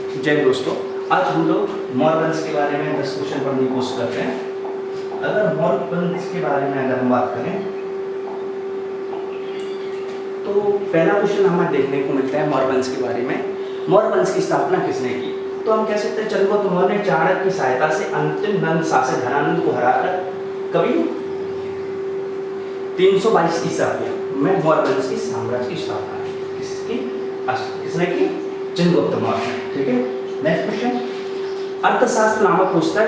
जय दोस्तों, आज हम लोग मौर्य वंश के बारे में 10 क्वेश्चन पढ़ने की कोशिश करते हैं। अगर मौर्य वंश के बारे में अगर हम बात करें तो पहला क्वेश्चन हमें देखने को मिलता है मौर्य वंश के बारे में। मौर्य वंश की स्थापना किसने की? तो हम कह सकते हैं चंद्रगुप्त मौर्य ने चाणक्य की सहायता से अंतिम नंद शासक धनानंद को हराकर कभी 322 ईसा में मौर्य वंश की साम्राज्य की स्थापना की। किसने की? चंद्रगुप्त मौर्य। ठीक है, नेक्स्ट क्वेश्चन, अर्थशास्त्र नामक पुस्तक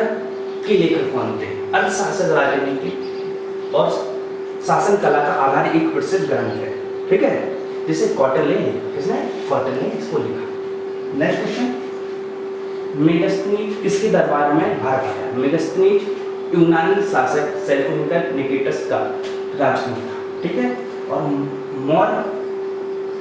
के लेखक कौन थे? अर्थशास्त्र राजनीति और शासन कला का आधार एक प्रसिद्ध ग्रंथ है, ठीक है, जिसे कौटिल्य ने, किसने? कौटिल्य ने इसको लिखा। नेक्स्ट क्वेश्चन, मेगास्थनीज किसके दरबार में भाग आया? मेगास्थनीज यूनानी शासक सेल्यूकस निकेटस का राजदूत था, ठीक है, और मौर्य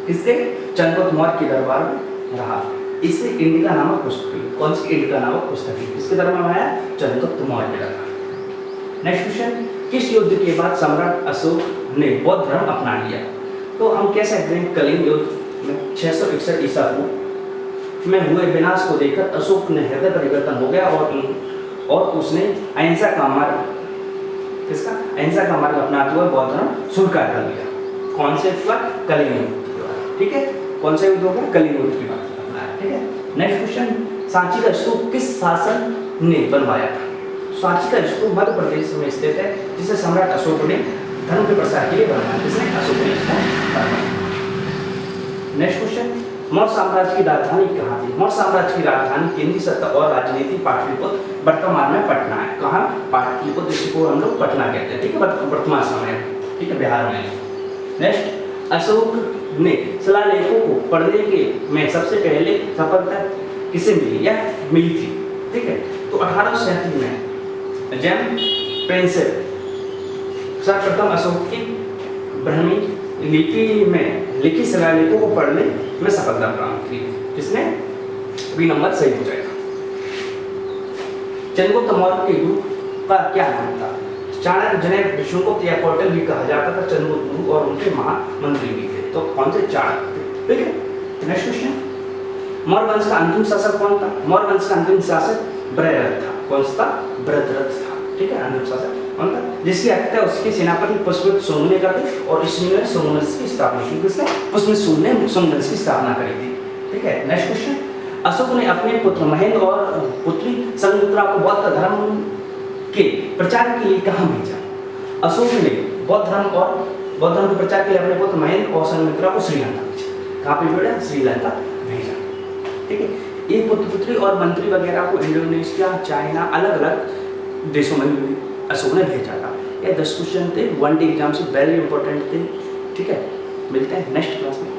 किसके? चंद्रगुप्त मौर्य के दरबार में रहा। इससे इंडिका नामक पुस्तक हुई। कौन सी इंडिका नामक पुस्तक हुई? किसके दरबार में आया? चंद्रगुप्त मौर्य के दरबार। नेक्स्ट क्वेश्चन, किस युद्ध के बाद सम्राट अशोक ने बौद्ध धर्म अपना लिया? तो हम कह सकते हैं कलिंग युद्ध में 661 ईसा पूर्व में हुए विनाश को देखकर अशोक ने हृदय परिवर्तन हो गया और उसने अहिंसा का मार्ग, किसका? अहिंसा का मार्ग अपनाते हुए बौद्ध धर्म स्वीकार कर लिया। कौन से हुआ? कलिंग युद्ध, ठीक है, कौन सा युद्ध होगा? कलिंग युद्ध की बात करना है, ठीक है। नेक्स्ट क्वेश्चन, सांची का स्तूप किस शासक ने बनवाया था? सांची का स्तूप मध्य प्रदेश में स्थित है, जिसे सम्राट अशोक ने धर्म के प्रसार के लिए बनवाया। किसने? अशोक ने इसको बनवाया। नेक्स्ट क्वेश्चन, मौर्य साम्राज्य की राजधानी कहाँ थी? मौर्य साम्राज्य की राजधानी केंद्रीय सत्ता और राजनीति पाटलिपुत्र वर्तमान में पटना है। कहाँ? पाटलिपुत्र, जिसको हम लोग पटना कहते हैं, ठीक है, वर्तमान समय में, ठीक है, बिहार में। नेक्स्ट, अशोक ने शिलालेखों को पढ़ने के में सबसे पहले सफलता किसे मिली या मिली थी? ठीक है, तो 1837 में जेम प्रिंसेप सर्वप्रथम अशोक की ब्राह्मी लिपि में लिखी शिलालेखों को पढ़ने में सफलता प्राप्त की। किसने? बी नंबर सही हो जाएगा। चंद्रगुप्त मौर्य के गुरु का क्या नाम था? चाणक्य, जिन्हें विष्णुगुप्त या कौटिल्य भी कहा जाता था, चंद्रगुप्त गुरु और उनके महामंत्री भी थे। तो कौन से? चाणक्य, ठीक है। नेक्स्ट क्वेश्चन, मौर्य वंश का अंतिम शासक कौन था? मौर्य वंश का अंतिम शासक बृहद्रथ था। कौन सा? बृहद्रथ था, ठीक है, अंतिम शासक कौन था? जिसकी हत्या उसके सेनापति पुष्पमित्र सोम ने कर दी और इसने सोमवंश की स्थापना की। किसने? पुष्पमित्र सोम ने सोमवंश की स्थापना करी थी, ठीक है। नेक्स्ट क्वेश्चन, अशोक ने अपने पुत्र महेंद्र और पुत्री संघमित्रा को बौद्ध धर्म के प्रचार के लिए कहाँ भेजा? अशोक ने बौद्ध धर्म के प्रचार के लिए अपने पुत्र महेंद्र और संघमित्रा को श्रीलंका भेजा। कहाँ पे भेजा? श्रीलंका भेजा, ठीक है। ये पुत्र पुत्री और मंत्री वगैरह को इंडोनेशिया, चाइना, अलग अलग देशों में अशोक ने भेजा था। ये 10 क्वेश्चन थे, 1 डे एग्जाम से वेरी इंपॉर्टेंट थे, ठीक है। मिलते हैं नेक्स्ट क्लास में।